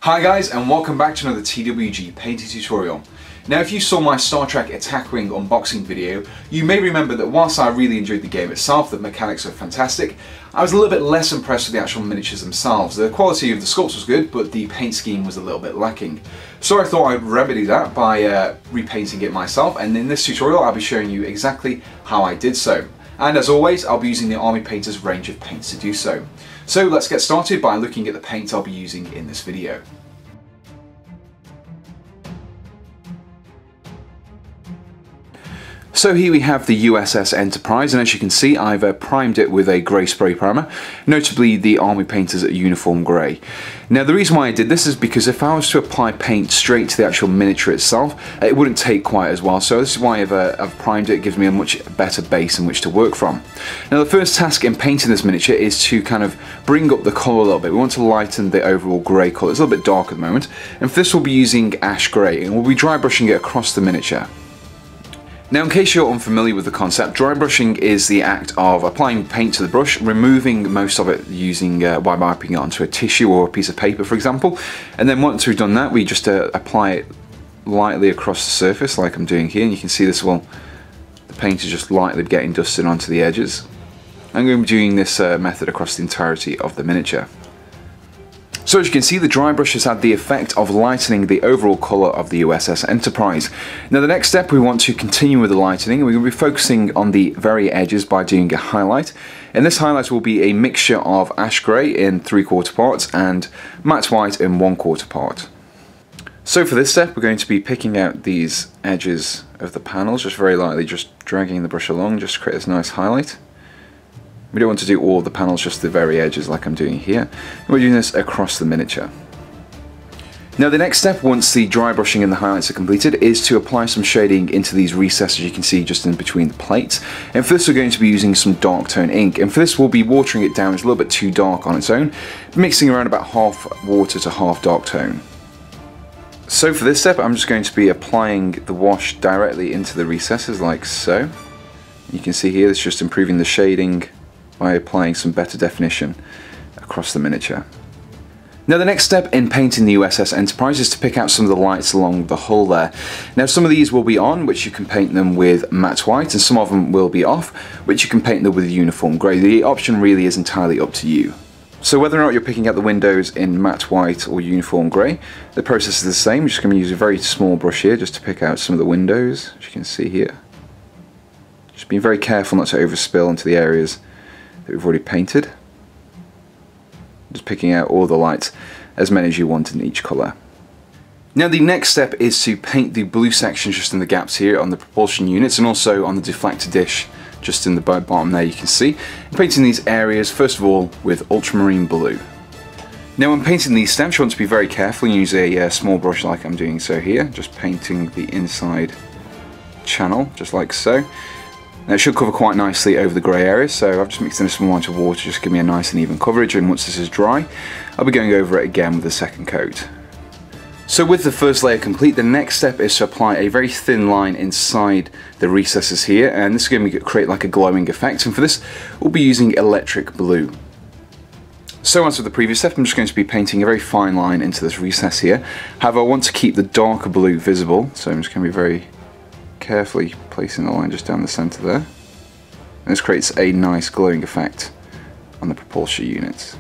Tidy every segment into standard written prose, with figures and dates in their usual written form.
Hi guys, and welcome back to another TWG painting tutorial. Now if you saw my Star Trek Attack Wing unboxing video, you may remember that whilst I really enjoyed the game itself, the mechanics are fantastic, I was a little bit less impressed with the actual miniatures themselves. The quality of the sculpts was good, but the paint scheme was a little bit lacking. So I thought I'd remedy that by repainting it myself, and in this tutorial I'll be showing you exactly how I did so. And as always, I'll be using the Army Painter's range of paints to do so. So let's get started by looking at the paints I'll be using in this video. So here we have the USS Enterprise, and as you can see I've primed it with a grey spray primer, notably the Army Painter's Uniform Grey. Now the reason why I did this is because if I was to apply paint straight to the actual miniature itself, it wouldn't take quite as well, so this is why I've primed it. It gives me a much better base in which to work from. Now the first task in painting this miniature is to kind of bring up the colour a little bit. We want to lighten the overall grey colour. It's a little bit dark at the moment, and for this we'll be using ash grey, and we'll be dry brushing it across the miniature. Now in case you're unfamiliar with the concept, dry brushing is the act of applying paint to the brush, removing most of it using by wiping it onto a tissue or a piece of paper for example, and then once we've done that we just apply it lightly across the surface like I'm doing here, and you can see this, well, the paint is just lightly getting dusted onto the edges. I'm going to be doing this method across the entirety of the miniature. So as you can see, the dry brush has had the effect of lightening the overall colour of the USS Enterprise. Now the next step, we want to continue with the lightening, and we're going to be focusing on the very edges by doing a highlight. And this highlight will be a mixture of ash grey in 3/4 parts and matte white in 1/4 part. So for this step we're going to be picking out these edges of the panels, just very lightly, just dragging the brush along, just to create this nice highlight. We don't want to do all the panels, just the very edges like I'm doing here. And we're doing this across the miniature. Now the next step, once the dry brushing and the highlights are completed, is to apply some shading into these recesses you can see just in between the plates. And for this we're going to be using some dark tone ink, and for this we'll be watering it down. It's a little bit too dark on its own, mixing around about half water to half dark tone. So for this step I'm just going to be applying the wash directly into the recesses like so. You can see here it's just improving the shading by applying some better definition across the miniature. Now the next step in painting the USS Enterprise is to pick out some of the lights along the hull there. Now some of these will be on, which you can paint them with matte white, and some of them will be off, which you can paint them with uniform grey. The option really is entirely up to you. So whether or not you're picking out the windows in matte white or uniform grey, the process is the same. I'm just going to use a very small brush here just to pick out some of the windows, as you can see here. Just being very careful not to overspill into the areas that we've already painted. Just picking out all the lights, as many as you want in each colour. Now the next step is to paint the blue sections just in the gaps here on the propulsion units, and also on the deflector dish just in the bottom there you can see. I'm painting these areas first of all with ultramarine blue. Now when painting these steps you want to be very careful and use a small brush like I'm doing so here, just painting the inside channel just like so. Now it should cover quite nicely over the grey areas, so I've just mixed in a small amount of water just to give me a nice and even coverage, and once this is dry I'll be going over it again with the second coat. So with the first layer complete, the next step is to apply a very thin line inside the recesses here, and this is going to create like a glowing effect, and for this we'll be using electric blue. So as with the previous step, I'm just going to be painting a very fine line into this recess here. However, I want to keep the darker blue visible, so I'm just going to be very carefully placing the line just down the centre there. And this creates a nice glowing effect on the propulsion units.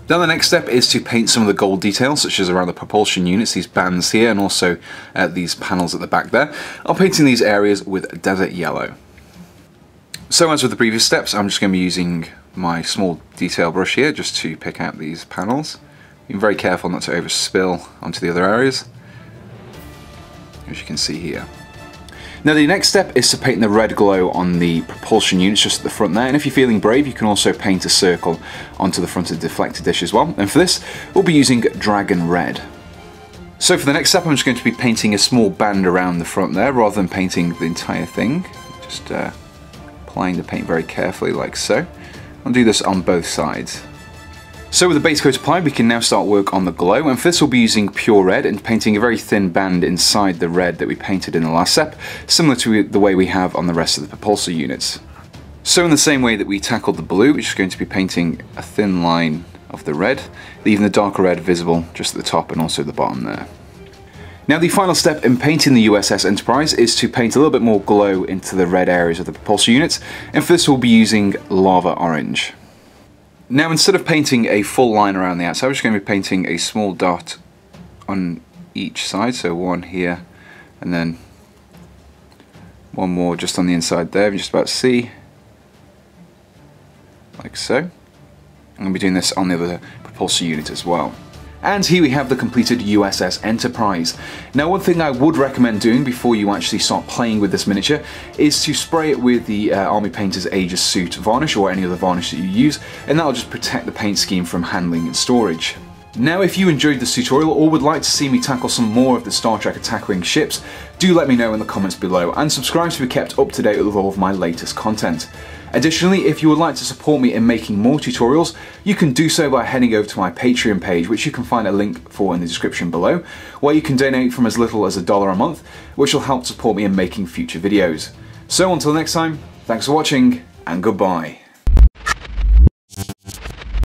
Now the next step is to paint some of the gold details, such as around the propulsion units, these bands here, and also these panels at the back there. I'm painting these areas with desert yellow. So as with the previous steps, I'm just going to be using my small detail brush here just to pick out these panels. Being very careful not to overspill onto the other areas, as you can see here. Now the next step is to paint the red glow on the propulsion units just at the front there, and if you're feeling brave you can also paint a circle onto the front of the deflector dish as well, and for this we'll be using Dragon Red. So for the next step I'm just going to be painting a small band around the front there rather than painting the entire thing. Just applying the paint very carefully like so. I'll do this on both sides. So with the base coat applied, we can now start work on the glow, and for this we'll be using pure red and painting a very thin band inside the red that we painted in the last step, similar to the way we have on the rest of the propulsor units. So in the same way that we tackled the blue, we're just going to be painting a thin line of the red, leaving the darker red visible just at the top and also the bottom there. Now the final step in painting the USS Enterprise is to paint a little bit more glow into the red areas of the propulsor units, and for this we'll be using Lava Orange. Now instead of painting a full line around the outside, we're just going to be painting a small dot on each side, so one here and then one more just on the inside there, you just about see, like so. I'm going to be doing this on the other propulsor unit as well. And here we have the completed USS Enterprise. Now one thing I would recommend doing before you actually start playing with this miniature is to spray it with the Army Painter's Aegis Suit varnish or any other varnish that you use, and that'll just protect the paint scheme from handling and storage. Now if you enjoyed this tutorial or would like to see me tackle some more of the Star Trek Attack Wing ships, do let me know in the comments below and subscribe to be kept up to date with all of my latest content. Additionally, if you would like to support me in making more tutorials, you can do so by heading over to my Patreon page, which you can find a link for in the description below, where you can donate from as little as $1 a month, which will help support me in making future videos. So until next time, thanks for watching and goodbye.